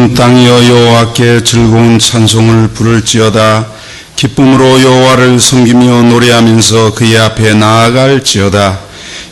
온 땅이여 여호와께 즐거운 찬송을 부를지어다. 기쁨으로 여호와를 섬기며 노래하면서 그의 앞에 나아갈지어다.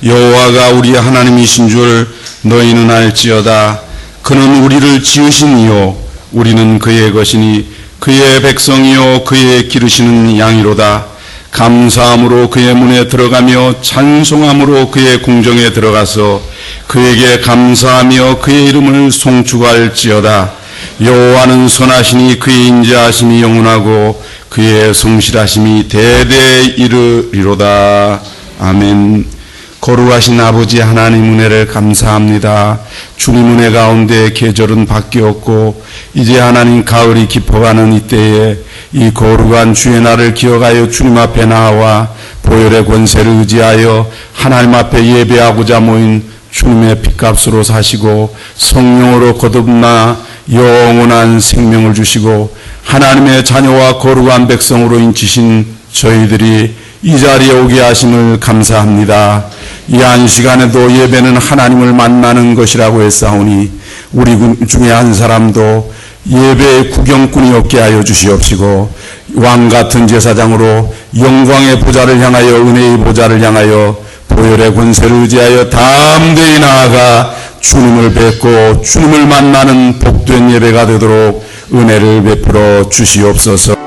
여호와가 우리 하나님이신 줄 너희는 알지어다. 그는 우리를 지으신 이요 우리는 그의 것이니 그의 백성이요 그의 기르시는 양이로다. 감사함으로 그의 문에 들어가며 찬송함으로 그의 궁정에 들어가서 그에게 감사하며 그의 이름을 송축할지어다. 여호와는 선하시니 그의 인자하심이 영원하고 그의 성실하심이 대대에 이르리로다. 아멘. 거룩하신 아버지 하나님 은혜를 감사합니다. 주님 은혜 가운데 계절은 바뀌었고 이제 하나님 가을이 깊어가는 이때에 이 거룩한 주의 날을 기억하여 주님 앞에 나와 보혈의 권세를 의지하여 하나님 앞에 예배하고자 모인 주님의 핏값으로 사시고 성령으로 거듭나 영원한 생명을 주시고 하나님의 자녀와 거룩한 백성으로 인치신 저희들이 이 자리에 오게 하심을 감사합니다. 이 한 시간에도 예배는 하나님을 만나는 것이라고 했사오니 우리 중에 한 사람도 예배의 구경꾼이 없게 하여 주시옵시고 왕같은 제사장으로 영광의 보좌를 향하여 은혜의 보좌를 향하여 보혈의 권세를 의지하여 담대히 나아가 주님을 뵙고 주님을 만나는 복된 예배가 되도록 은혜를 베풀어 주시옵소서.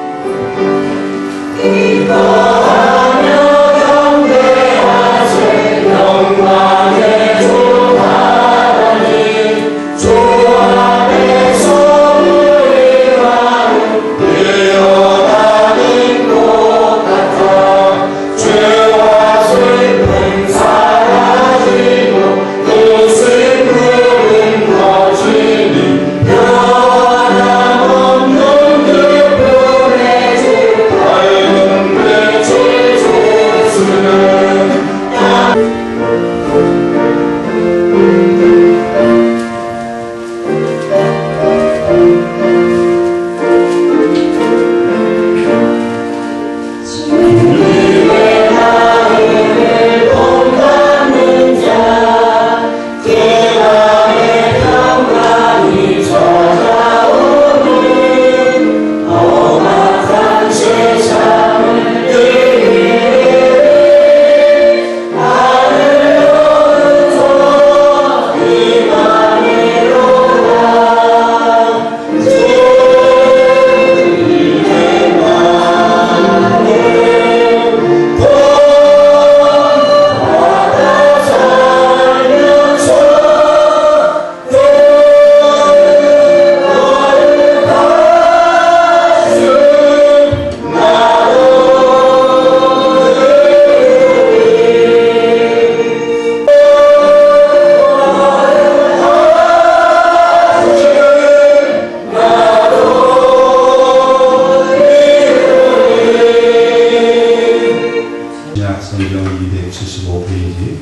성경 275페이지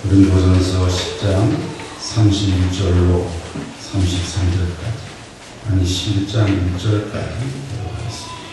고린도전서 10장 31절로 33절까지 아니 11장 1절까지 보겠습니다.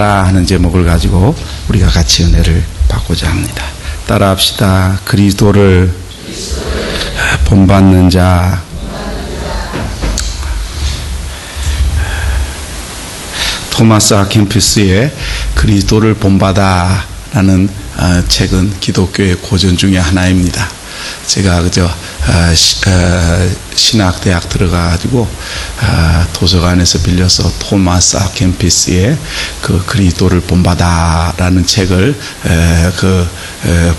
본받아라 하는 제목을 가지고 우리가 같이 은혜를 받고자 합니다. 따라합시다. 그리스도를 본받는 자. 토마스 아 캠피스의 그리스도를 본받아라는 책은 기독교의 고전 중에 하나입니다. 제가 신학대학 들어가가지고 도서관에서 빌려서 토마스 아 캠피스의 그 그리스도를 본받아라는 책을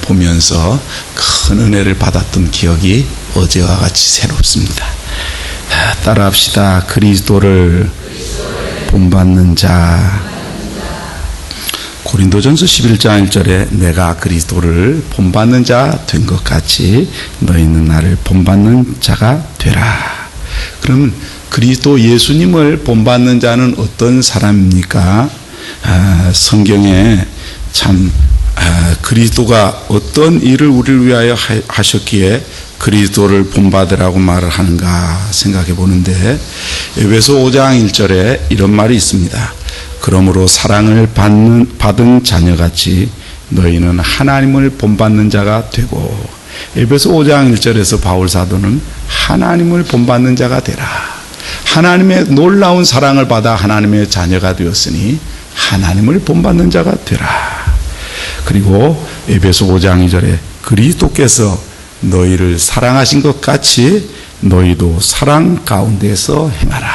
보면서 큰 은혜를 받았던 기억이 어제와 같이 새롭습니다. 따라합시다. 그리스도를 본받는 자. 고린도전서 11장 1절에 내가 그리스도를 본받는 자 된 것 같이 너희는 나를 본받는 자가 되라. 그러면 그리스도 예수님을 본받는 자는 어떤 사람입니까? 성경에 참 그리스도가 어떤 일을 우리를 위하여 하셨기에 그리스도를 본받으라고 말을 하는가 생각해 보는데, 에베소 5장 1절에 이런 말이 있습니다. 그러므로 사랑을 받은 자녀같이 너희는 하나님을 본받는 자가 되고. 에베소 5장 1절에서 바울 사도는 하나님을 본받는 자가 되라. 하나님의 놀라운 사랑을 받아 하나님의 자녀가 되었으니 하나님을 본받는 자가 되라. 그리고 에베소 5장 2절에 그리스도께서 너희를 사랑하신 것 같이 너희도 사랑 가운데서 행하라.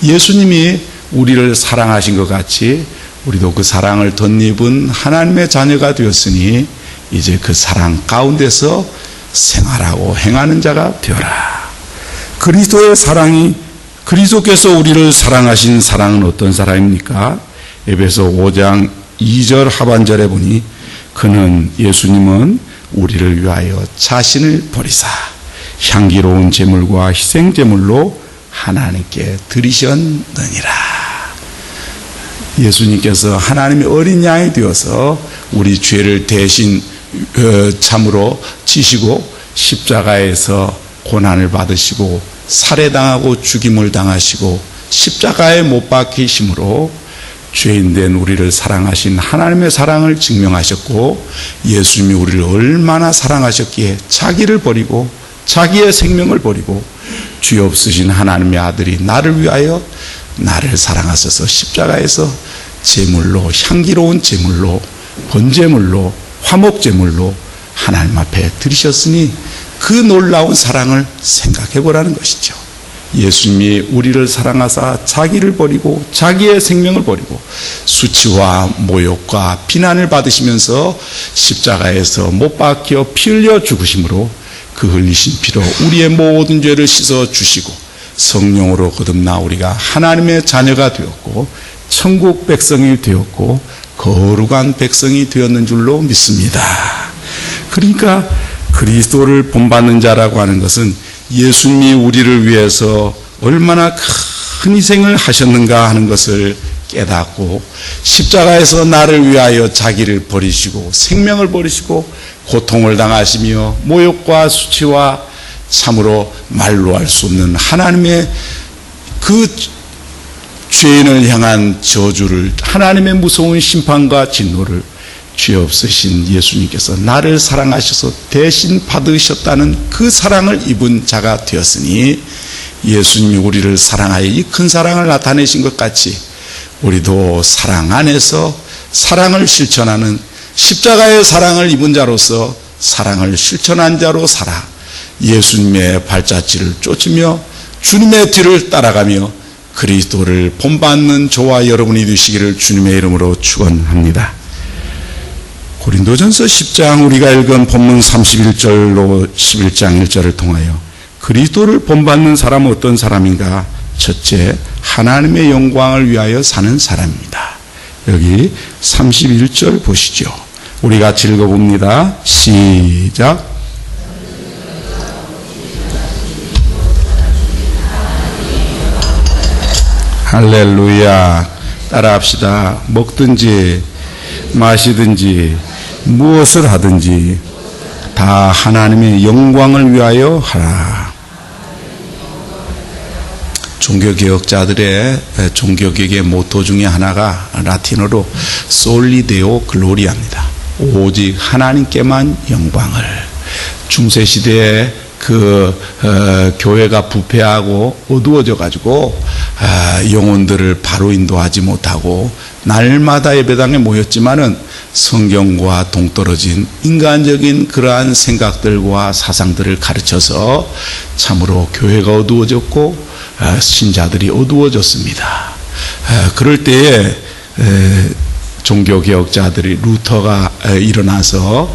예수님이 우리를 사랑하신 것 같이 우리도 그 사랑을 덧입은 하나님의 자녀가 되었으니 이제 그 사랑 가운데서 생활하고 행하는 자가 되어라. 그리스도의 사랑이, 그리스도께서 우리를 사랑하신 사랑은 어떤 사랑입니까? 에베소 5장 2절 하반절에 보니 그는, 예수님은 우리를 위하여 자신을 버리사 향기로운 제물과 희생 제물로 하나님께 드리셨느니라. 예수님께서 하나님의 어린 양이 되어서 우리 죄를 대신 참으로 지시고 십자가에서 고난을 받으시고 살해당하고 죽임을 당하시고 십자가에 못 박히심으로 죄인된 우리를 사랑하신 하나님의 사랑을 증명하셨고, 예수님이 우리를 얼마나 사랑하셨기에 자기를 버리고 자기의 생명을 버리고 죄 없으신 하나님의 아들이 나를 위하여 나를 사랑하셔서 십자가에서 제물로, 향기로운 제물로, 번제물로, 화목제물로 하나님 앞에 드리셨으니 그 놀라운 사랑을 생각해 보라는 것이죠. 예수님이 우리를 사랑하사 자기를 버리고 자기의 생명을 버리고 수치와 모욕과 비난을 받으시면서 십자가에서 못 박혀 피 흘려 죽으심으로 그 흘리신 피로 우리의 모든 죄를 씻어 주시고 성령으로 거듭나 우리가 하나님의 자녀가 되었고 천국 백성이 되었고 거룩한 백성이 되었는 줄로 믿습니다. 그러니까 그리스도를 본받는 자라고 하는 것은 예수님이 우리를 위해서 얼마나 큰 희생을 하셨는가 하는 것을 깨닫고 십자가에서 나를 위하여 자기를 버리시고 생명을 버리시고 고통을 당하시며 모욕과 수치와 참으로 말로 할 수 없는 하나님의 그 죄인을 향한 저주를, 하나님의 무서운 심판과 진노를 죄 없으신 예수님께서 나를 사랑하셔서 대신 받으셨다는 그 사랑을 입은 자가 되었으니, 예수님이 우리를 사랑하여 이 큰 사랑을 나타내신 것 같이 우리도 사랑 안에서 사랑을 실천하는, 십자가의 사랑을 입은 자로서 사랑을 실천한 자로 살아 예수님의 발자취를 쫓으며 주님의 뒤를 따라가며 그리스도를 본받는 저와 여러분이 되시기를 주님의 이름으로 축원합니다. 고린도전서 10장 우리가 읽은 본문 31절로 11장 1절을 통하여 그리스도를 본받는 사람은 어떤 사람인가? 첫째, 하나님의 영광을 위하여 사는 사람입니다. 여기 31절 보시죠. 우리 같이 읽어봅니다. 시작. 할렐루야. 따라합시다. 먹든지 마시든지 무엇을 하든지 다 하나님의 영광을 위하여 하라. 종교개혁자들의 종교개혁의 모토 중에 하나가 라틴어로 솔리 데오 글로리아입니다. 오직 하나님께만 영광을. 중세시대에 교회가 부패하고 어두워져 가지고 영혼들을 바로 인도하지 못하고 날마다 예배당에 모였지만은 성경과 동떨어진 인간적인 그러한 생각들과 사상들을 가르쳐서 참으로 교회가 어두워졌고 신자들이 어두워졌습니다. 그럴 때에 종교개혁자들이 루터가 일어나서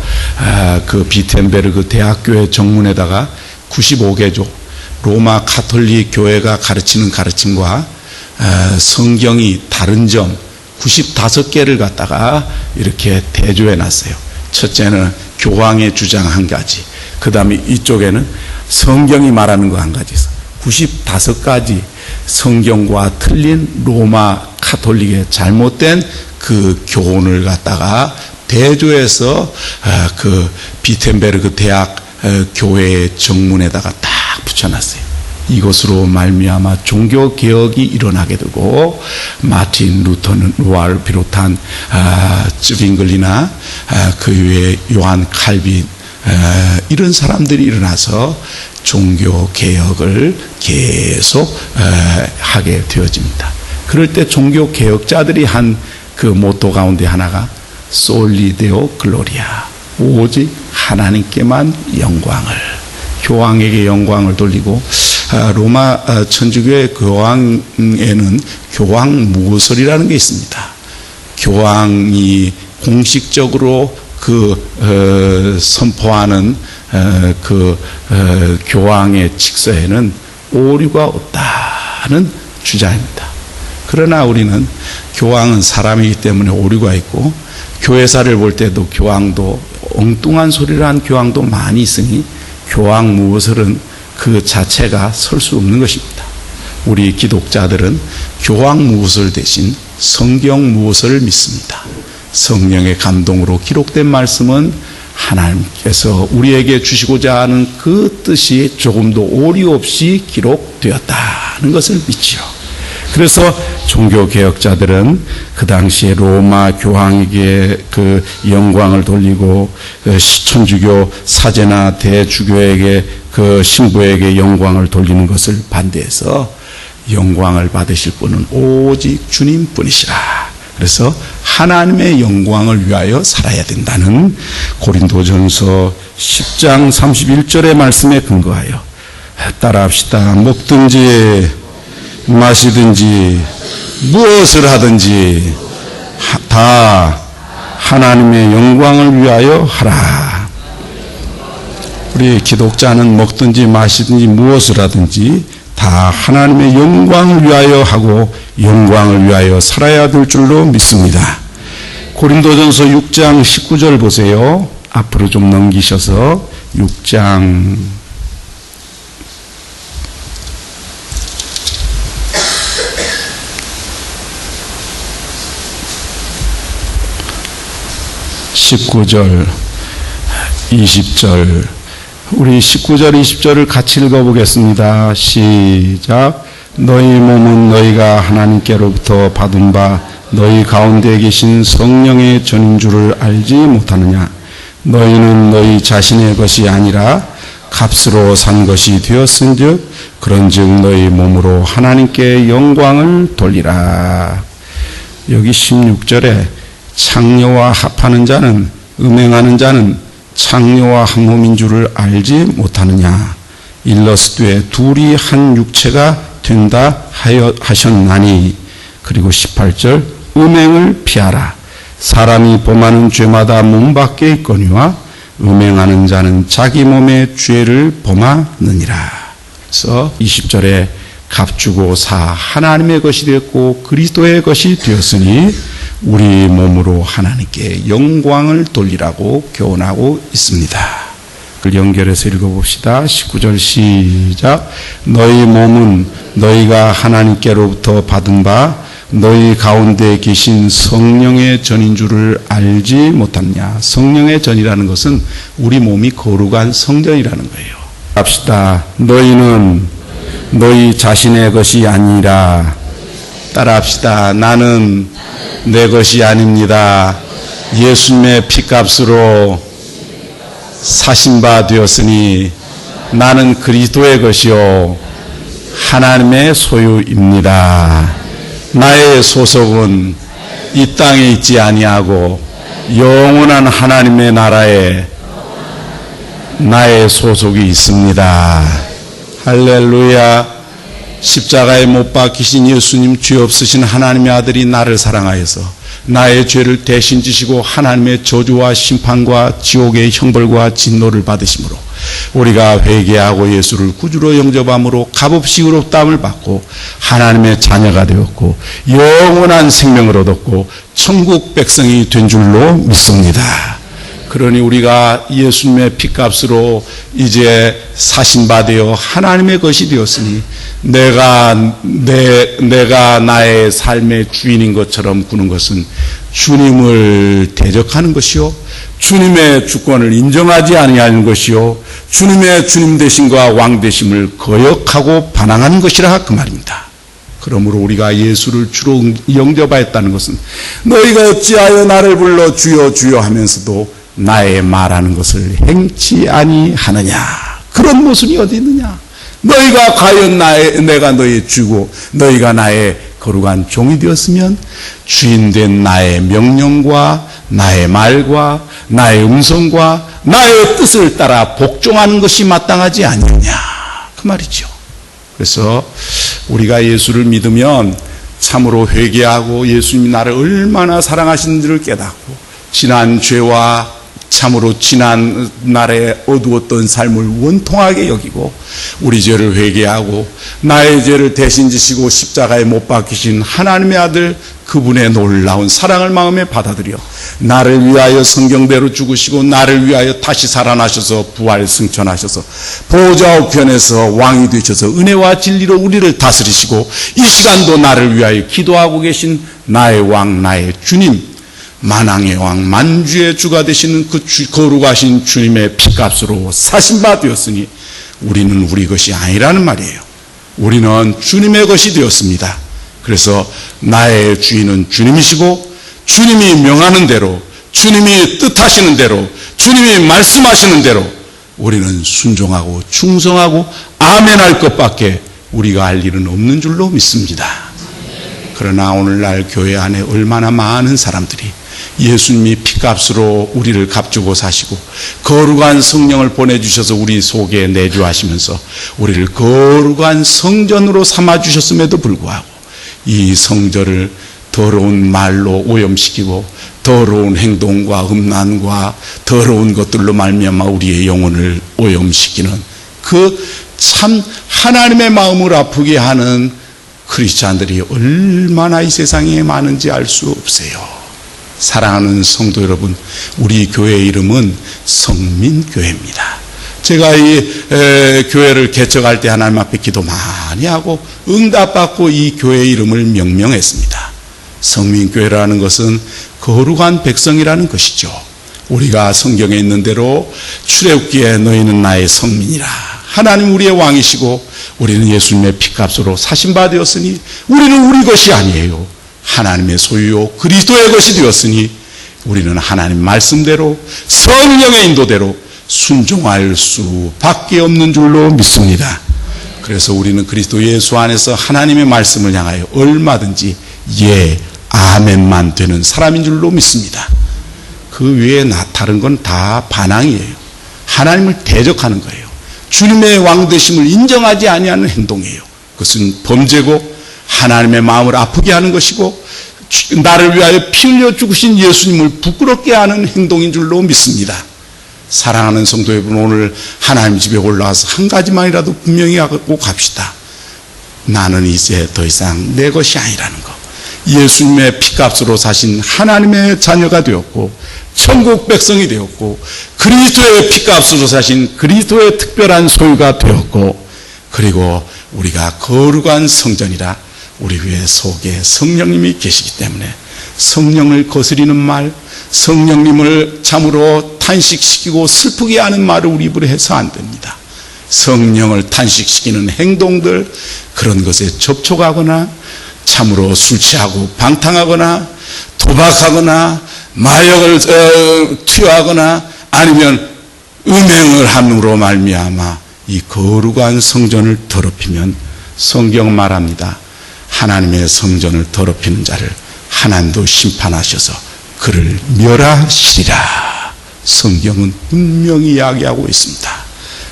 그 비텐베르그 대학교의 정문에다가 95개조 로마 가톨릭 교회가 가르치는 가르침과 성경이 다른 점 95개를 갖다가 이렇게 대조해 놨어요. 첫째는 교황의 주장 한 가지, 그 다음에 이쪽에는 성경이 말하는 거 한 가지 있어. 95가지 성경과 틀린 로마 가톨릭의 잘못된 그 교훈을 갖다가 대조해서 그 비텐베르그 대학 교회의 정문에다가 딱 붙여놨어요. 이것으로 말미암아 종교 개혁이 일어나게 되고 마틴 루터를 비롯한 쯔빙글리나 그 외에 요한 칼빈 이런 사람들이 일어나서 종교 개혁을 계속 하게 되어집니다. 그럴 때 종교 개혁자들이 한 그 모토 가운데 하나가 솔리 데오 글로리아, 오직 하나님께만 영광을, 교황에게 영광을 돌리고 로마 천주교의 교황에는 교황 무호설이라는 게 있습니다. 교황이 공식적으로 선포하는 교황의 직서에는 오류가 없다는 주장입니다. 그러나 우리는 교황은 사람이기 때문에 오류가 있고 교회사를 볼 때도 교황도 엉뚱한 소리를 한 교황도 많이 있으니 교황 무호설은 그 자체가 설 수 없는 것입니다. 우리 기독자들은 교황 무호설 대신 성경 무호설을 믿습니다. 성령의 감동으로 기록된 말씀은 하나님께서 우리에게 주시고자 하는 그 뜻이 조금도 오류 없이 기록되었다는 것을 믿지요. 그래서 종교개혁자들은 그 당시에 로마 교황에게 그 영광을 돌리고 천주교 사제나 대주교에게 그 신부에게 영광을 돌리는 것을 반대해서 영광을 받으실 분은 오직 주님뿐이시라. 그래서 하나님의 영광을 위하여 살아야 된다는 고린도전서 10장 31절의 말씀에 근거하여 따라합시다. 먹든지 마시든지 무엇을 하든지 다 하나님의 영광을 위하여 하라. 우리 기독자는 먹든지 마시든지 무엇을 하든지 다 하나님의 영광을 위하여 하고 영광을 위하여 살아야 될 줄로 믿습니다. 고린도전서 6장 19절 보세요. 앞으로 좀 넘기셔서 6장 19절, 20절, 우리 19절, 20절을 같이 읽어보겠습니다. 시작. 너희 몸은 너희가 하나님께로부터 받은 바 너희 가운데 계신 성령의 전인 줄을 알지 못하느냐. 너희는 너희 자신의 것이 아니라 값으로 산 것이 되었은즉 그런즉 너희 몸으로 하나님께 영광을 돌리라. 여기 16절에 창녀와 합하는 자는, 음행하는 자는 창녀와 한 몸인 줄을 알지 못하느냐. 일러스되 둘이 한 육체가 된다 하셨나니. 그리고 18절 음행을 피하라. 사람이 범하는 죄마다 몸 밖에 있거니와 음행하는 자는 자기 몸의 죄를 범하느니라. 그래서 20절에 값주고 사 하나님의 것이 되었고 그리스도의 것이 되었으니 우리 몸으로 하나님께 영광을 돌리라고 교훈하고 있습니다. 그걸 연결해서 읽어봅시다. 19절 시작. 너희 몸은 너희가 하나님께로부터 받은 바 너희 가운데 계신 성령의 전인 줄을 알지 못하느냐. 성령의 전이라는 것은 우리 몸이 거룩한 성전이라는 거예요. 합시다. 너희는 너희 자신의 것이 아니라. 따라합시다. 나는 내 것이 아닙니다. 예수님의 피값으로 사신 바 되었으니 나는 그리스도의 것이요 하나님의 소유입니다. 나의 소속은 이 땅에 있지 아니하고 영원한 하나님의 나라에 나의 소속이 있습니다. 할렐루야. 십자가에 못 박히신 예수님, 죄 없으신 하나님의 아들이 나를 사랑하여서 나의 죄를 대신 지시고 하나님의 저주와 심판과 지옥의 형벌과 진노를 받으심으로 우리가 회개하고 예수를 구주로 영접함으로 값없이 의롭다함을 받고 하나님의 자녀가 되었고 영원한 생명을 얻었고 천국 백성이 된 줄로 믿습니다. 그러니 우리가 예수님의 피값으로 이제 사신 바 되어 하나님의 것이 되었으니 내가 나의 삶의 주인인 것처럼 구는 것은 주님을 대적하는 것이요 주님의 주권을 인정하지 아니하는 것이요 주님의 주님 되심과 왕 되심을 거역하고 반항하는 것이라 그 말입니다. 그러므로 우리가 예수를 주로 영접하였다는 것은 너희가 어찌하여 나를 불러 주여 주여 하면서도 나의 말하는 것을 행치 아니하느냐. 그런 모습이 어디 있느냐. 너희가 과연 내가 너희 주고 너희가 나의 거룩한 종이 되었으면 주인된 나의 명령과 나의 말과 나의 음성과 나의 뜻을 따라 복종하는 것이 마땅하지 않느냐. 그 말이죠. 그래서 우리가 예수를 믿으면 참으로 회개하고 예수님이 나를 얼마나 사랑하시는지를 깨닫고 지난 죄와 참으로 지난 날에 어두웠던 삶을 원통하게 여기고 우리 죄를 회개하고 나의 죄를 대신 지시고 십자가에 못 박히신 하나님의 아들 그분의 놀라운 사랑을 마음에 받아들여 나를 위하여 성경대로 죽으시고 나를 위하여 다시 살아나셔서 부활 승천하셔서 보좌 우편에서 왕이 되셔서 은혜와 진리로 우리를 다스리시고 이 시간도 나를 위하여 기도하고 계신 나의 왕 나의 주님 만왕의 왕 만주의 주가 되시는 그 거룩하신 주님의 피값으로 사신 바 되었으니 우리는 우리 것이 아니라는 말이에요. 우리는 주님의 것이 되었습니다. 그래서 나의 주인은 주님이시고 주님이 명하는 대로 주님이 뜻하시는 대로 주님이 말씀하시는 대로 우리는 순종하고 충성하고 아멘할 것밖에 우리가 할 일은 없는 줄로 믿습니다. 그러나 오늘날 교회 안에 얼마나 많은 사람들이 예수님이 피값으로 우리를 값주고 사시고 거룩한 성령을 보내주셔서 우리 속에 내주하시면서 우리를 거룩한 성전으로 삼아주셨음에도 불구하고 이 성전을 더러운 말로 오염시키고 더러운 행동과 음란과 더러운 것들로 말미암아 우리의 영혼을 오염시키는 그 참 하나님의 마음을 아프게 하는 크리스찬들이 얼마나 이 세상에 많은지 알 수 없어요. 사랑하는 성도 여러분, 우리 교회 이름은 성민교회입니다. 제가 이 교회를 개척할 때 하나님 앞에 기도 많이 하고 응답받고 이 교회 이름을 명명했습니다. 성민교회라는 것은 거룩한 백성이라는 것이죠. 우리가 성경에 있는 대로 출애굽기에 너희는 나의 성민이라. 하나님 우리의 왕이시고 우리는 예수님의 피값으로 사신 바 되었으니 우리는 우리 것이 아니에요. 하나님의 소유요 그리스도의 것이 되었으니 우리는 하나님 말씀대로 성령의 인도대로 순종할 수밖에 없는 줄로 믿습니다. 그래서 우리는 그리스도 예수 안에서 하나님의 말씀을 향하여 얼마든지 예, 아멘만 되는 사람인 줄로 믿습니다. 그 외에 다른 건 다 반항이에요. 하나님을 대적하는 거예요. 주님의 왕되심을 인정하지 아니하는 행동이에요. 그것은 범죄고 하나님의 마음을 아프게 하는 것이고 나를 위하여 피 흘려 죽으신 예수님을 부끄럽게 하는 행동인 줄로 믿습니다. 사랑하는 성도 여러분, 오늘 하나님 집에 올라와서 한 가지만이라도 분명히 하고 갑시다. 나는 이제 더 이상 내 것이 아니라는 것. 예수님의 피값으로 사신 하나님의 자녀가 되었고 천국 백성이 되었고 그리스도의 피값으로 사신 그리스도의 특별한 소유가 되었고 그리고 우리가 거룩한 성전이라 우리 위에 속에 성령님이 계시기 때문에 성령을 거스리는 말, 성령님을 참으로 탄식시키고 슬프게 하는 말을 우리 입으로 해서 안 됩니다. 성령을 탄식시키는 행동들, 그런 것에 접촉하거나 참으로 술 취하고 방탕하거나 도박하거나 마약을 투여하거나 아니면 음행을 함으로 말미암아 이 거룩한 성전을 더럽히면 성경 말합니다. 하나님의 성전을 더럽히는 자를 하나님도 심판하셔서 그를 멸하시리라. 성경은 분명히 이야기하고 있습니다.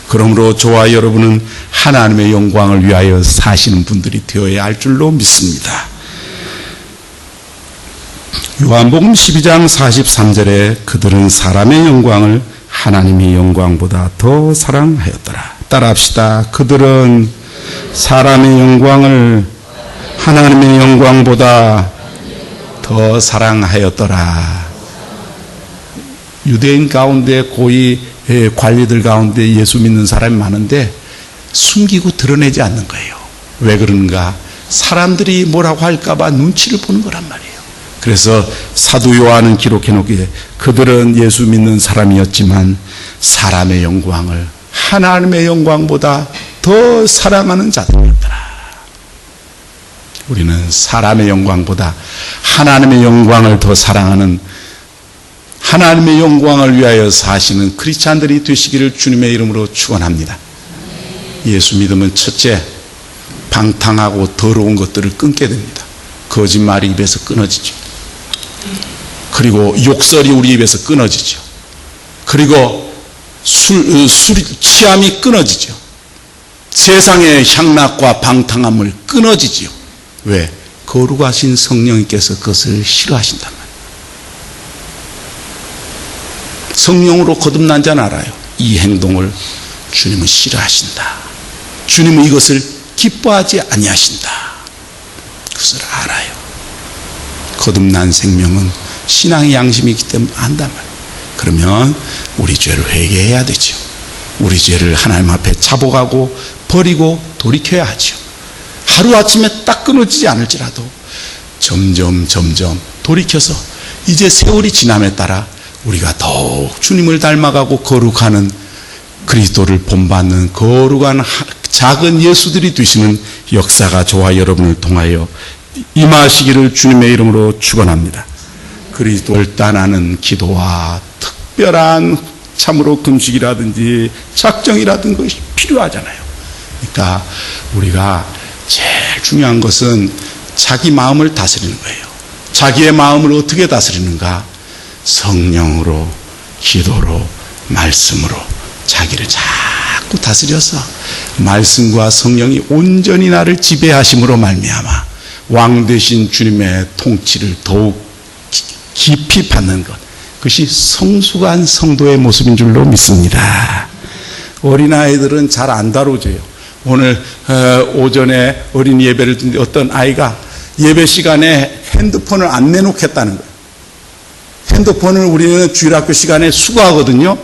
그러므로 저와 여러분은 하나님의 영광을 위하여 사시는 분들이 되어야 할 줄로 믿습니다. 요한복음 12장 43절에 그들은 사람의 영광을 하나님의 영광보다 더 사랑하였더라. 따라합시다. 그들은 사람의 영광을 하나님의 영광보다 더 사랑하였더라. 유대인 가운데 고위 관리들 가운데 예수 믿는 사람이 많은데 숨기고 드러내지 않는 거예요. 왜 그런가? 사람들이 뭐라고 할까봐 눈치를 보는 거란 말이에요. 그래서 사도 요한은 기록해놓기에 그들은 예수 믿는 사람이었지만 사람의 영광을 하나님의 영광보다 더 사랑하는 자들이었더라. 우리는 사람의 영광보다 하나님의 영광을 더 사랑하는, 하나님의 영광을 위하여 사시는 크리스찬들이 되시기를 주님의 이름으로 축원합니다. 예수 믿으면 첫째, 방탕하고 더러운 것들을 끊게 됩니다. 거짓말이 입에서 끊어지죠. 그리고 욕설이 우리 입에서 끊어지죠. 그리고 취함이 끊어지죠. 세상의 향락과 방탕함을 끊어지죠. 왜? 거룩하신 성령님께서 그것을 싫어하신단 말이에요. 성령으로 거듭난 자는 알아요. 이 행동을 주님은 싫어하신다. 주님은 이것을 기뻐하지 아니하신다. 그것을 알아요. 거듭난 생명은 신앙의 양심이기 때문에 안단 말이에요. 그러면 우리 죄를 회개해야 되죠. 우리 죄를 하나님 앞에 자복하고 버리고 돌이켜야 하죠. 하루아침에 딱 끊어지지 않을지라도 점점 돌이켜서 이제 세월이 지남에 따라 우리가 더욱 주님을 닮아가고 거룩하는 그리스도를 본받는 거룩한 작은 예수들이 되시는 역사가 저와 여러분을 통하여 임하시기를 주님의 이름으로 축원합니다. 그리스도를 따르는 기도와 특별한 참으로 금식이라든지 작정이라든지 것이 필요하잖아요. 그러니까 우리가 제일 중요한 것은 자기 마음을 다스리는 거예요. 자기의 마음을 어떻게 다스리는가? 성령으로, 기도로, 말씀으로 자기를 자꾸 다스려서 말씀과 성령이 온전히 나를 지배하심으로 말미암아 왕 되신 주님의 통치를 더욱 깊이 받는 것, 그것이 성숙한 성도의 모습인 줄로 믿습니다. 어린아이들은 잘 안 다뤄져요. 오늘 오전에 어린 예배를 듣는데 어떤 아이가 예배 시간에 핸드폰을 안 내놓겠다는 거예요. 핸드폰을 우리는 주일학교 시간에 수거하거든요.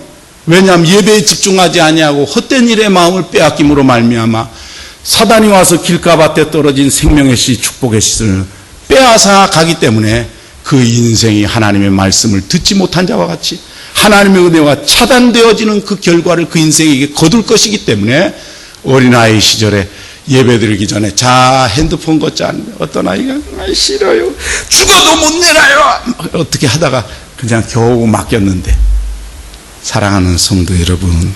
왜냐하면 예배에 집중하지 아니하고 헛된 일에 마음을 빼앗김으로 말미암아 사단이 와서 길가밭에 떨어진 생명의 씨, 축복의 씨를 빼앗아 가기 때문에 그 인생이 하나님의 말씀을 듣지 못한 자와 같이 하나님의 은혜가 차단되어지는 그 결과를 그 인생에게 거둘 것이기 때문에 어린아이 시절에 예배 드리기 전에 자 핸드폰 걷지 않는데 어떤 아이가 싫어요, 죽어도 못 내놔요, 어떻게 하다가 그냥 겨우 맡겼는데, 사랑하는 성도 여러분,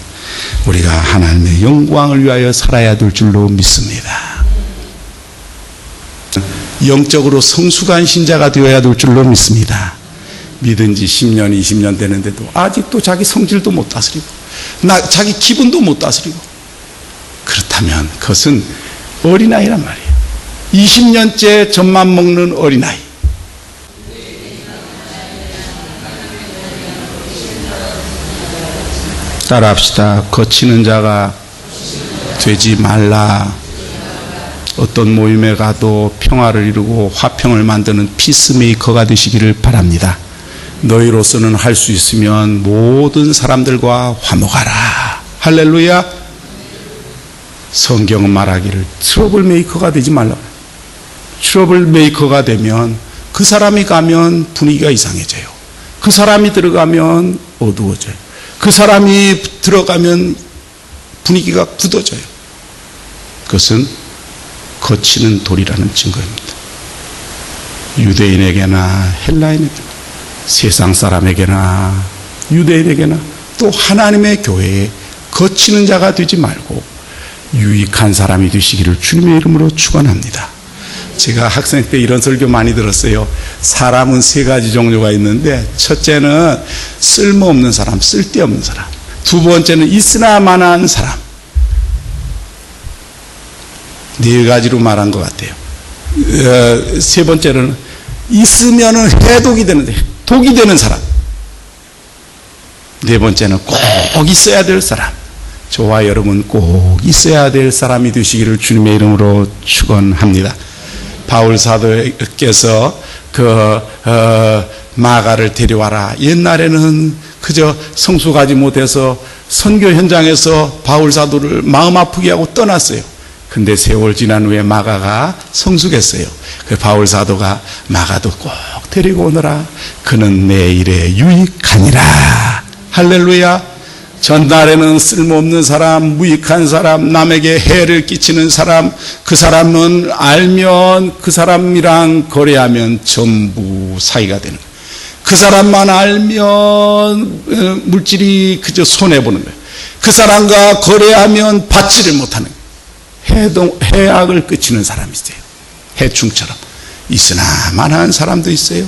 우리가 하나님의 영광을 위하여 살아야 될 줄로 믿습니다. 영적으로 성숙한 신자가 되어야 될 줄로 믿습니다. 믿은 지 10년 20년 되는데도 아직도 자기 성질도 못 다스리고 자기 기분도 못 다스리고, 그렇다면 그것은 어린아이란 말이에요. 20년째 젖만 먹는 어린아이. 따라합시다. 거치는 자가 되지 말라. 어떤 모임에 가도 평화를 이루고 화평을 만드는 피스메이커가 되시기를 바랍니다. 너희로서는 할 수 있으면 모든 사람들과 화목하라. 할렐루야. 성경은 말하기를 트러블 메이커가 되지 말라. 트러블 메이커가 되면 그 사람이 가면 분위기가 이상해져요. 그 사람이 들어가면 어두워져요. 그 사람이 들어가면 분위기가 굳어져요. 그것은 거치는 돌이라는 증거입니다. 유대인에게나 헬라인에게나 세상 사람에게나 유대인에게나 또 하나님의 교회에 거치는 자가 되지 말고 유익한 사람이 되시기를 주님의 이름으로 축원합니다. 제가 학생 때 이런 설교 많이 들었어요. 사람은 세 가지 종류가 있는데 첫째는 쓸모없는 사람, 쓸데없는 사람. 두 번째는 있으나 마나한 사람. 네 가지로 말한 것 같아요. 세 번째는 있으면은 해독이 되는데 독이 되는 사람. 네 번째는 꼭 있어야 될 사람. 저와 여러분 꼭 있어야 될 사람이 되시기를 주님의 이름으로 축원합니다. 바울 사도께서 마가를 데려와라. 옛날에는 그저 성숙하지 못해서 선교 현장에서 바울 사도를 마음 아프게 하고 떠났어요. 근데 세월 지난 후에 마가가 성숙했어요. 그 바울 사도가 마가도 꼭 데리고 오너라. 그는 내 일에 유익하니라. 할렐루야. 전날에는 쓸모없는 사람, 무익한 사람, 남에게 해를 끼치는 사람, 그 사람은 알면 그 사람이랑 거래하면 전부 사이가 되는 거예요. 그 사람만 알면 물질이 그저 손해보는 거예요. 그 사람과 거래하면 받지를 못하는 거예요. 해악을 끼치는 사람이 있어요. 해충처럼. 있으나 마나한 사람도 있어요.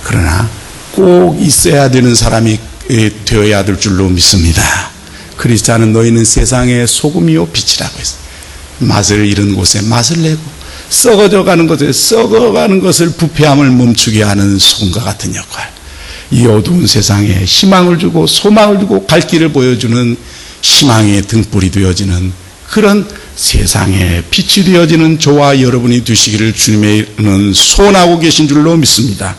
그러나 꼭 있어야 되는 사람이 되어야 될 줄로 믿습니다. 그리스도는 너희는 세상의 소금이요 빛이라고 했어요. 맛을 잃은 곳에 맛을 내고 썩어져가는 것에 썩어가는 것을 부패함을 멈추게 하는 소금과 같은 역할. 이 어두운 세상에 희망을 주고 소망을 주고 갈 길을 보여주는 희망의 등불이 되어지는 그런 세상에 빛이 되어지는 저와 여러분이 되시기를 주님은 소원하고 계신 줄로 믿습니다.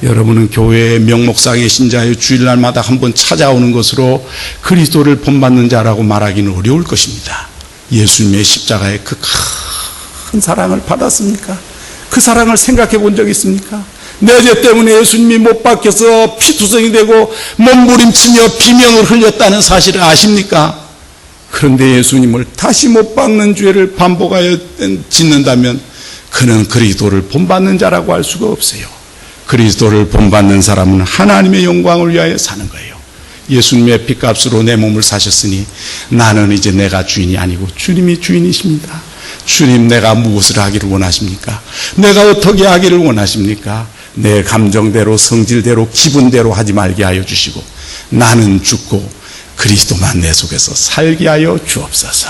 여러분은 교회의 명목상의 신자의 주일날마다 한번 찾아오는 것으로 그리스도를 본받는 자라고 말하기는 어려울 것입니다. 예수님의 십자가의 그 큰 사랑을 받았습니까? 그 사랑을 생각해 본 적 있습니까? 내 죄 때문에 예수님이 못 박혀서 피투성이 되고 몸부림치며 비명을 흘렸다는 사실을 아십니까? 그런데 예수님을 다시 못 박는 죄를 반복하여 짓는다면 그는 그리스도를 본받는 자라고 할 수가 없어요. 그리스도를 본받는 사람은 하나님의 영광을 위하여 사는 거예요. 예수님의 핏값으로 내 몸을 사셨으니 나는 이제 내가 주인이 아니고 주님이 주인이십니다. 주님, 내가 무엇을 하기를 원하십니까? 내가 어떻게 하기를 원하십니까? 내 감정대로 성질대로 기분대로 하지 말게 하여 주시고 나는 죽고 그리스도만 내 속에서 살게 하여 주옵소서.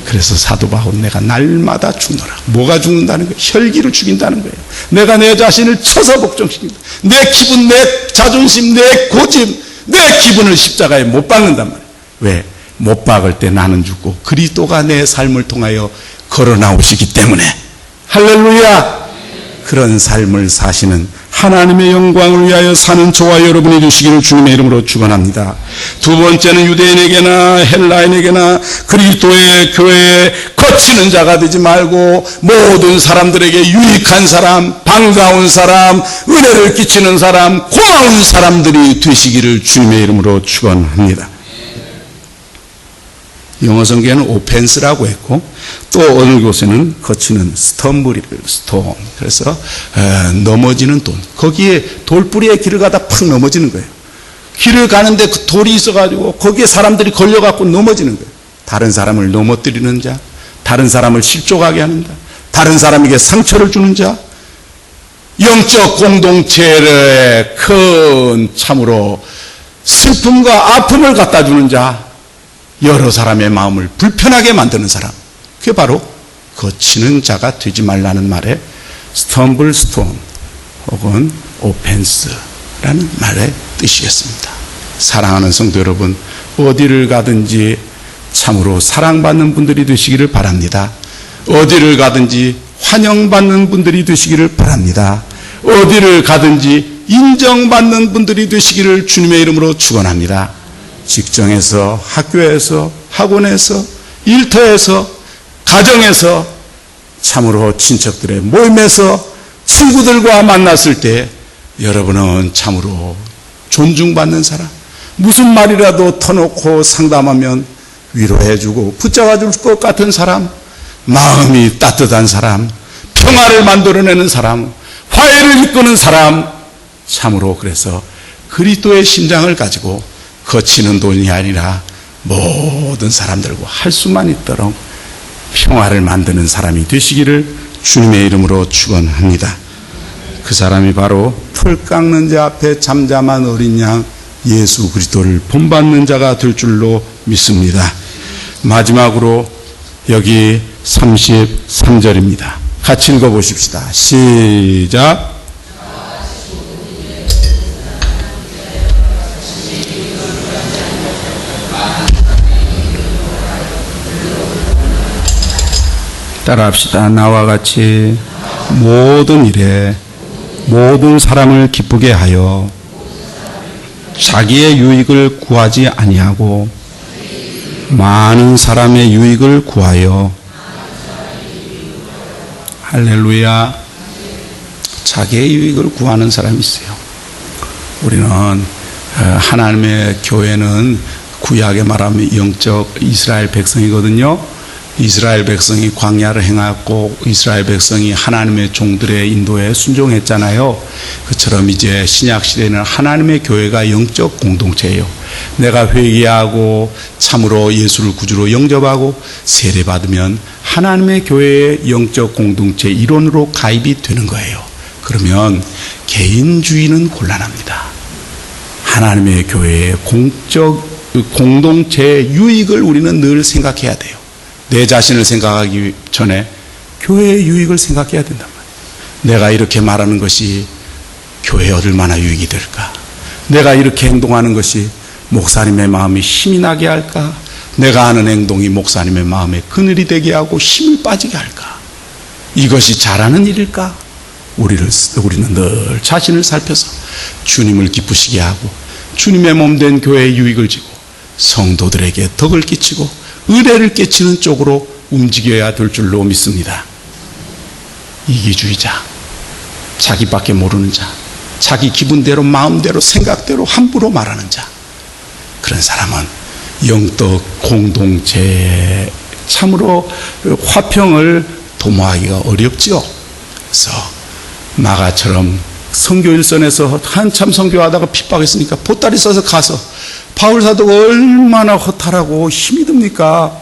그래서 사도 바울은 내가 날마다 죽노라. 뭐가 죽는다는 거예요? 혈기를 죽인다는 거예요. 내가 내 자신을 쳐서 복종시킨다. 내 기분, 내 자존심, 내 고집, 내 기분을 십자가에 못 박는단 말이에요. 왜? 못 박을 때 나는 죽고 그리스도가 내 삶을 통하여 걸어 나오시기 때문에. 할렐루야. 그런 삶을 사시는 하나님의 영광을 위하여 사는 저와 여러분이 되시기를 주님의 이름으로 축원합니다. 두 번째는 유대인에게나 헬라인에게나 그리스도의 교회에 거치는 자가 되지 말고 모든 사람들에게 유익한 사람, 반가운 사람, 은혜를 끼치는 사람, 고마운 사람들이 되시기를 주님의 이름으로 축원합니다. 영어 성경에는 오펜스라고 했고 또 어느 곳에는 거치는 스톰. 그래서 넘어지는 돌. 거기에 돌뿌리에 길을 가다 팍 넘어지는 거예요. 길을 가는데 그 돌이 있어가지고 거기에 사람들이 걸려갖고 넘어지는 거예요. 다른 사람을 넘어뜨리는 자, 다른 사람을 실족하게 하는 자, 다른 사람에게 상처를 주는 자, 영적 공동체의 큰 참으로 슬픔과 아픔을 갖다 주는 자, 여러 사람의 마음을 불편하게 만드는 사람, 그게 바로 거치는 자가 되지 말라는 말에 스톰블 스톤 혹은 오펜스라는 말의 뜻이겠습니다. 사랑하는 성도 여러분, 어디를 가든지 참으로 사랑받는 분들이 되시기를 바랍니다. 어디를 가든지 환영받는 분들이 되시기를 바랍니다. 어디를 가든지 인정받는 분들이 되시기를 주님의 이름으로 축원합니다. 직장에서, 학교에서, 학원에서, 일터에서, 가정에서, 참으로 친척들의 모임에서 친구들과 만났을 때 여러분은 참으로 존중받는 사람, 무슨 말이라도 터놓고 상담하면 위로해주고 붙잡아줄 것 같은 사람, 마음이 따뜻한 사람, 평화를 만들어내는 사람, 화해를 이끄는 사람, 참으로 그래서 그리스도의 심장을 가지고 거치는 돈이 아니라 모든 사람들과 할 수만 있도록 평화를 만드는 사람이 되시기를 주님의 이름으로 축원합니다. 그 사람이 바로 풀 깎는 자 앞에 잠잠한 어린 양 예수 그리스도를 본받는 자가 될 줄로 믿습니다. 마지막으로 여기 33절입니다. 같이 읽어보십시다. 시작. 따라합시다. 나와 같이 모든 일에 모든 사람을 기쁘게 하여 자기의 유익을 구하지 아니하고 많은 사람의 유익을 구하여 할렐루야. 자기의 유익을 구하는 사람이 있어요. 우리는 하나님의 교회는 구약에 말하면 영적 이스라엘 백성이거든요. 이스라엘 백성이 광야를 행하고 이스라엘 백성이 하나님의 종들의 인도에 순종했잖아요. 그처럼 이제 신약 시대는 하나님의 교회가 영적 공동체예요. 내가 회개하고 참으로 예수를 구주로 영접하고 세례받으면 하나님의 교회의 영적 공동체 일원으로 가입이 되는 거예요. 그러면 개인주의는 곤란합니다. 하나님의 교회의 공적 공동체의 유익을 우리는 늘 생각해야 돼요. 내 자신을 생각하기 전에 교회의 유익을 생각해야 된단 말이에요. 내가 이렇게 말하는 것이 교회에 얼마나 유익이 될까? 내가 이렇게 행동하는 것이 목사님의 마음이 힘이 나게 할까? 내가 하는 행동이 목사님의 마음에 그늘이 되게 하고 힘을 빠지게 할까? 이것이 잘하는 일일까? 우리는 늘 자신을 살펴서 주님을 기쁘시게 하고 주님의 몸된 교회의 유익을 지고 성도들에게 덕을 끼치고 의뢰를 끼치는 쪽으로 움직여야 될 줄로 믿습니다. 이기주의자, 자기밖에 모르는 자, 자기 기분대로 마음대로 생각대로 함부로 말하는 자, 그런 사람은 영적 공동체에 참으로 화평을 도모하기가 어렵지요. 그래서 마가처럼 선교 일선에서 한참 선교하다가 핍박했으니까 보따리 써서 가서 바울 사도가 얼마나 허탈하고 힘이 듭니까?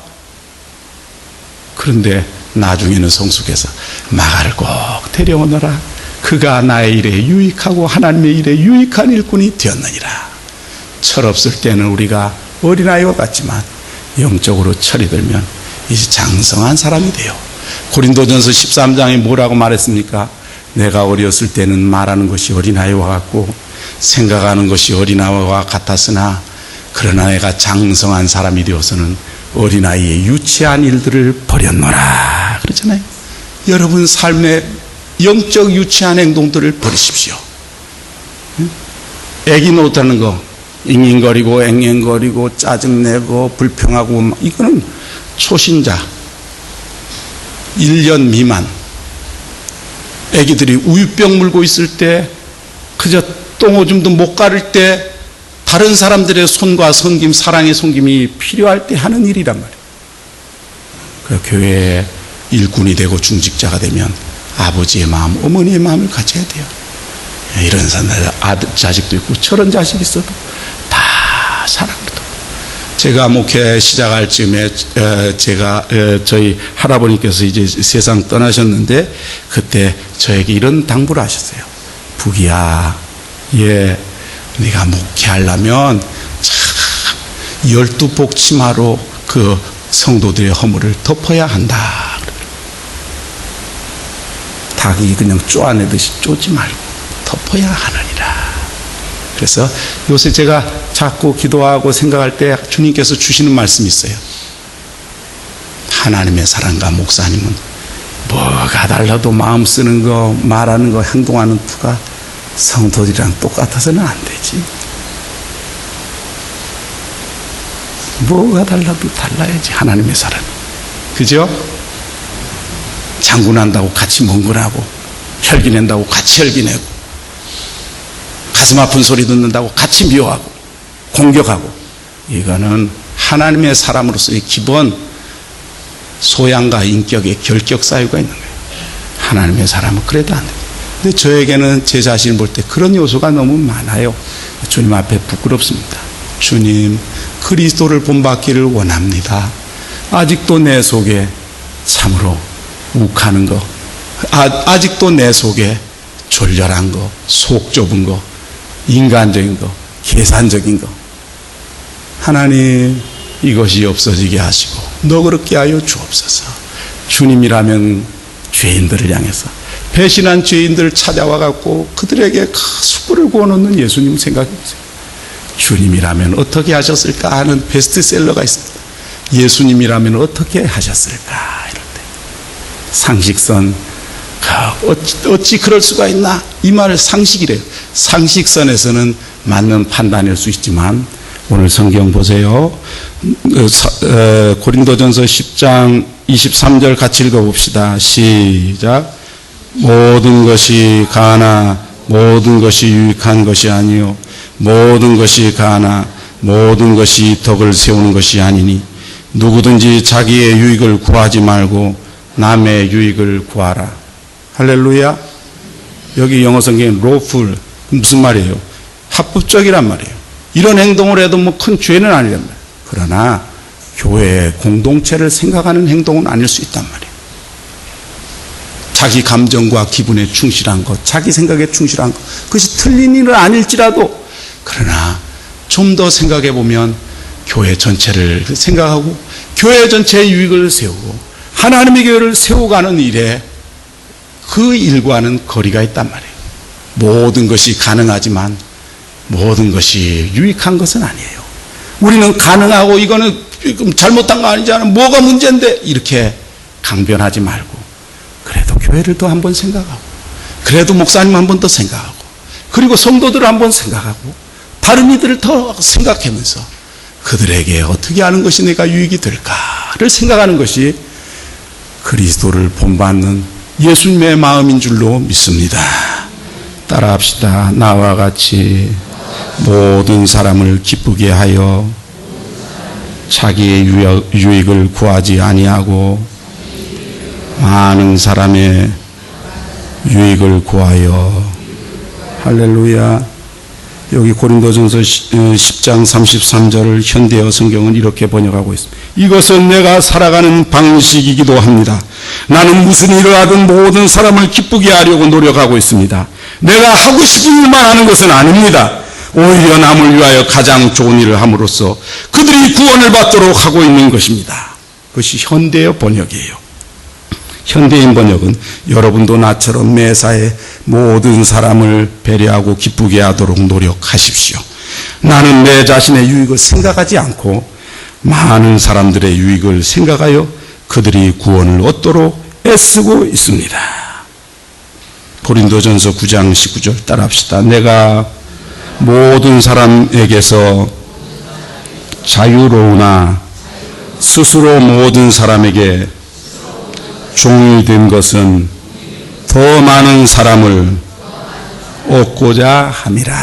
그런데 나중에는 성숙해서 마가를 꼭 데려오너라. 그가 나의 일에 유익하고 하나님의 일에 유익한 일꾼이 되었느니라. 철없을 때는 우리가 어린아이와 같지만 영적으로 철이 들면 이제 장성한 사람이 돼요. 고린도전서 13장에 뭐라고 말했습니까? 내가 어렸을 때는 말하는 것이 어린아이와 같고 생각하는 것이 어린아이와 같았으나 그러나 내가 장성한 사람이 되어서는 어린아이의 유치한 일들을 버렸노라 그러잖아요. 여러분 삶의 영적 유치한 행동들을 버리십시오. 애기 노릇하는 거 잉잉거리고 앵앵거리고 짜증내고 불평하고 이거는 초신자 1년 미만 애기들이 우유병 물고 있을 때 그저 똥오줌도 못 가릴 때 다른 사람들의 손과 섬김, 사랑의 섬김이 필요할 때 하는 일이란 말이에요. 그 교회의 일꾼이 되고 중직자가 되면 아버지의 마음, 어머니의 마음을 가져야 돼요. 이런 사람들 아들, 자식도 있고 저런 자식이 있어도 다 사랑도. 제가 목회 시작할 즈음에 제가 저희 할아버님께서 이제 세상 떠나셨는데 그때 저에게 이런 당부를 하셨어요. 부기야, 네가 목회하려면 참 12폭 치마로 그 성도들의 허물을 덮어야 한다. 닭이 그냥 쪼아내듯이 쪼지 말고 덮어야 하느니라. 그래서 요새 제가 자꾸 기도하고 생각할 때 주님께서 주시는 말씀이 있어요. 하나님의 사랑과 목사님은 뭐가 달라도 마음 쓰는 거, 말하는 거, 행동하는 투가 성도들이랑 똑같아서는 안 되지. 뭐가 달라도 달라야지 하나님의 사랑. 그죠? 장군한다고 같이 멍근하고 혈기낸다고 같이 혈기내고 가슴 아픈 소리 듣는다고 같이 미워하고 공격하고 이거는 하나님의 사람으로서의 기본 소양과 인격의 결격 사유가 있는 거예요. 하나님의 사람은 그래도 안 돼요. 근데 저에게는 제 자신을 볼 때 그런 요소가 너무 많아요. 주님 앞에 부끄럽습니다. 주님, 그리스도를 본받기를 원합니다. 아직도 내 속에 참으로 욱하는 거, 아직도 내 속에 졸렬한 거, 속 좁은 거, 인간적인 거, 계산적인 거. 하나님, 이것이 없어지게 하시고 너그럽게 하여 주옵소서. 주님이라면 죄인들을 향해서 배신한 죄인들을 찾아와 갖고 그들에게 숙부를 구워놓는 예수님 생각해보세요. 주님이라면 어떻게 하셨을까 하는 베스트셀러가 있습니다. 예수님이라면 어떻게 하셨을까 이럴 때 상식선, 어찌 그럴 수가 있나, 이 말을 상식이래요. 상식선에서는 맞는 판단일 수 있지만 오늘 성경 보세요. 고린도전서 10장 23절 같이 읽어봅시다. 시작. 모든 것이 가나 모든 것이 유익한 것이 아니요 모든 것이 가나 모든 것이 덕을 세우는 것이 아니니 누구든지 자기의 유익을 구하지 말고 남의 유익을 구하라. 할렐루야. 여기 영어 성경에 lawful 무슨 말이에요? 합법적이란 말이에요. 이런 행동을 해도 뭐 큰 죄는 아니란 말이에요. 그러나 교회의 공동체를 생각하는 행동은 아닐 수 있단 말이에요. 자기 감정과 기분에 충실한 것, 자기 생각에 충실한 것, 그것이 틀린 일은 아닐지라도 그러나 좀 더 생각해 보면 교회 전체를 생각하고 교회 전체의 유익을 세우고 하나님의 교회를 세워가는 일에 그 일과는 거리가 있단 말이에요. 모든 것이 가능하지만 모든 것이 유익한 것은 아니에요. 우리는 가능하고 이거는 잘못한 거 아니잖아, 뭐가 문제인데 이렇게 강변하지 말고 그래도 교회를 더 한번 생각하고 그래도 목사님 한 번 더 생각하고 그리고 성도들을 한번 생각하고 다른 이들을 더 생각하면서 그들에게 어떻게 하는 것이 내가 유익이 될까를 생각하는 것이 그리스도를 본받는 예수님의 마음인 줄로 믿습니다. 따라합시다. 나와 같이 모든 사람을 기쁘게 하여 자기의 유익을 구하지 아니하고 많은 사람의 유익을 구하여. 할렐루야. 여기 고린도전서 10장 33절을 현대어 성경은 이렇게 번역하고 있습니다. 이것은 내가 살아가는 방식이기도 합니다. 나는 무슨 일을 하든 모든 사람을 기쁘게 하려고 노력하고 있습니다. 내가 하고 싶은 일만 하는 것은 아닙니다. 오히려 남을 위하여 가장 좋은 일을 함으로써 그들이 구원을 받도록 하고 있는 것입니다. 그것이 현대어 번역이에요. 현대인 번역은 여러분도 나처럼 매사에 모든 사람을 배려하고 기쁘게 하도록 노력하십시오. 나는 내 자신의 유익을 생각하지 않고 많은 사람들의 유익을 생각하여 그들이 구원을 얻도록 애쓰고 있습니다. 고린도전서 9장 19절 따라합시다. 내가 모든 사람에게서 자유로우나 스스로 모든 사람에게 종이 된 것은 더 많은 사람을 얻고자 함이라.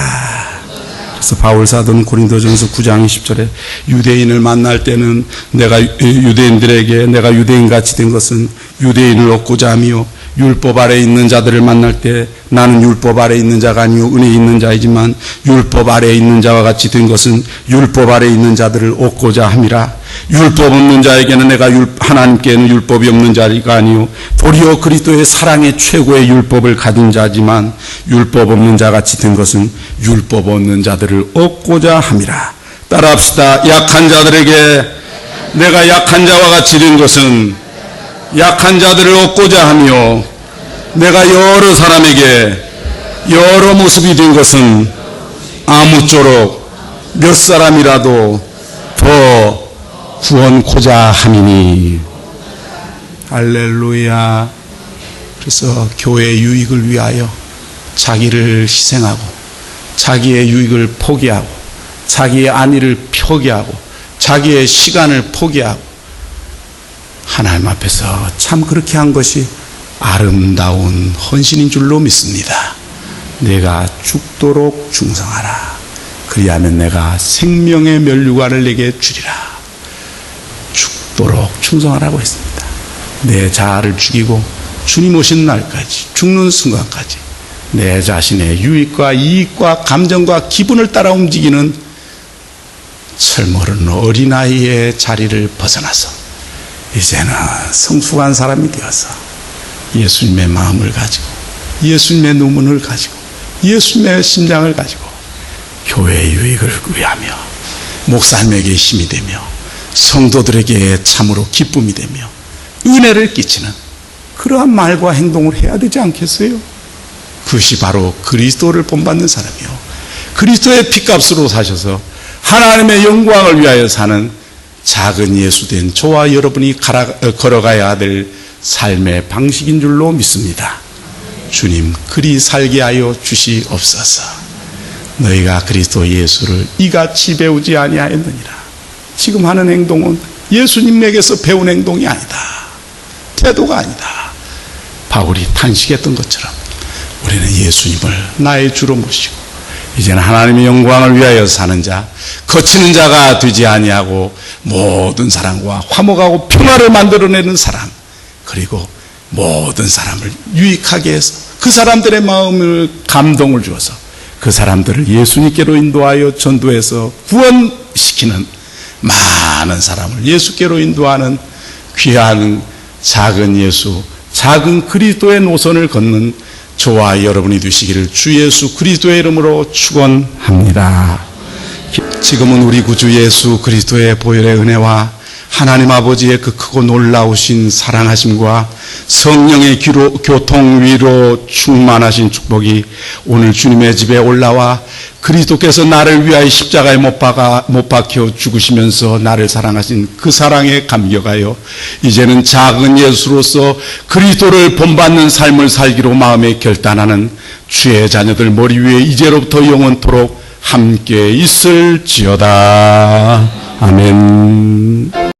그래서 바울 사도는 고린도전서 9장 20절에 유대인을 만날 때는 내가 유대인들에게 내가 유대인같이 된 것은 유대인을 얻고자 하며 율법 아래 있는 자들을 만날 때 나는 율법 아래 있는 자가 아니요 은혜 있는 자이지만 율법 아래 있는 자와 같이 된 것은 율법 아래 있는 자들을 얻고자 함이라. 율법 없는 자에게는 내가 하나님께는 율법이 없는 자가 아니요 도리어 그리스도의 사랑의 최고의 율법을 가진 자지만 율법 없는 자 같이 된 것은 율법 없는 자들을 얻고자 함이라. 따라합시다. 약한 자들에게 내가 약한 자와 같이 된 것은 약한 자들을 얻고자 하며 내가 여러 사람에게 여러 모습이 된 것은 아무쪼록 몇 사람이라도 더 구원코자 함이니. 할렐루야. 그래서 교회의 유익을 위하여 자기를 희생하고 자기의 유익을 포기하고 자기의 안위를 포기하고 자기의 시간을 포기하고 하나님 앞에서 참 그렇게 한 것이 아름다운 헌신인 줄로 믿습니다. 내가 죽도록 충성하라. 그리하면 내가 생명의 면류관을 내게 주리라. 죽도록 충성하라고 했습니다. 내 자아를 죽이고 주님 오신 날까지, 죽는 순간까지 내 자신의 유익과 이익과 감정과 기분을 따라 움직이는 철모르는 어린아이의 자리를 벗어나서 이제는 성숙한 사람이 되어서 예수님의 마음을 가지고 예수님의 눈물을 가지고 예수님의 심장을 가지고 교회의 유익을 위하며 목사님에게 힘이 되며 성도들에게 참으로 기쁨이 되며 은혜를 끼치는 그러한 말과 행동을 해야 되지 않겠어요? 그것이 바로 그리스도를 본받는 사람이요, 그리스도의 피값으로 사셔서 하나님의 영광을 위하여 사는 작은 예수된 저와 여러분이 걸어가야 될 삶의 방식인 줄로 믿습니다. 주님 그리 살게 하여 주시옵소서. 너희가 그리스도 예수를 이같이 배우지 아니하였느니라. 지금 하는 행동은 예수님에게서 배운 행동이 아니다, 태도가 아니다. 바울이 탄식했던 것처럼 우리는 예수님을 나의 주로 모시고 이제는 하나님의 영광을 위하여 사는 자, 거치는 자가 되지 아니하고 모든 사람과 화목하고 평화를 만들어내는 사람, 그리고 모든 사람을 유익하게 해서 그 사람들의 마음을 감동을 주어서 그 사람들을 예수님께로 인도하여 전도해서 구원시키는, 많은 사람을 예수께로 인도하는 귀한 작은 예수, 작은 그리스도의 노선을 걷는 저와 여러분이 되시기를 주 예수 그리스도의 이름으로 축원합니다. 지금은 우리 구주 예수 그리스도의 보혈의 은혜와 하나님 아버지의 그 크고 놀라우신 사랑하심과 성령의 교통 위로 충만하신 축복이 오늘 주님의 집에 올라와 그리스도께서 나를 위하여 십자가에 못 박혀 죽으시면서 나를 사랑하신 그 사랑에 감격하여 이제는 작은 예수로서 그리스도를 본받는 삶을 살기로 마음에 결단하는 주의 자녀들 머리 위에 이제로부터 영원토록 함께 있을지어다. 아멘.